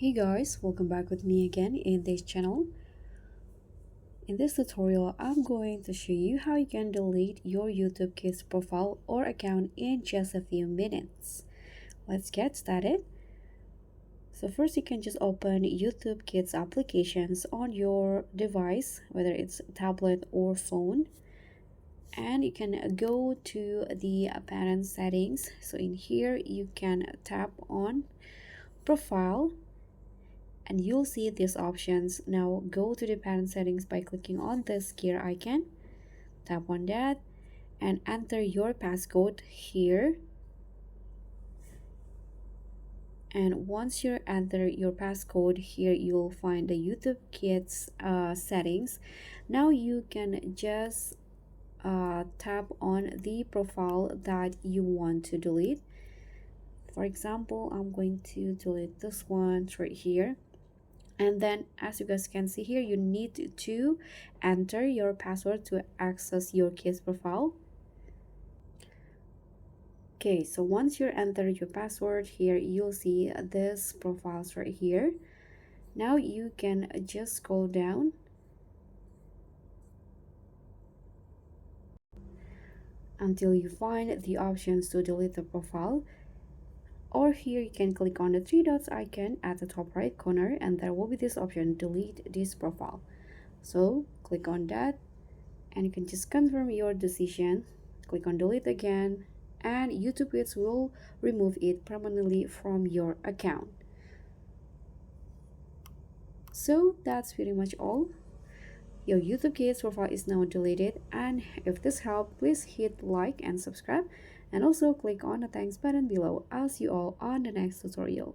Hey guys, welcome back with me again in this channel. In this tutorial, I'm going to show you how you can delete your YouTube Kids profile or account in just a few minutes. Let's get started. So first you can just open YouTube Kids applications on your device, whether it's tablet or phone. And you can go to the parent settings. So in here you can tap on profile and you'll see these options. Now go to the parent settings by clicking on this gear icon, tap on that and enter your passcode here. And once you enter your passcode here, you'll find the YouTube Kids settings. Now you can just tap on the profile that you want to delete. For example, I'm going to delete this one right here. And then as you guys can see here, you need to enter your password to access your kids profile. Okay, so once you enter your password here, you'll see this profiles right here. Now you can just scroll down until you find the options to delete the profile. Or here you can click on the three dots icon at the top right corner and there will be this option, delete this profile. So click on that and you can just confirm your decision. Click on delete again and YouTube Kids will remove it permanently from your account. So that's pretty much all. Your YouTube Kids profile is now deleted, and if this helped, please hit like and subscribe and also click on the thanks button below. I'll see you all on the next tutorial.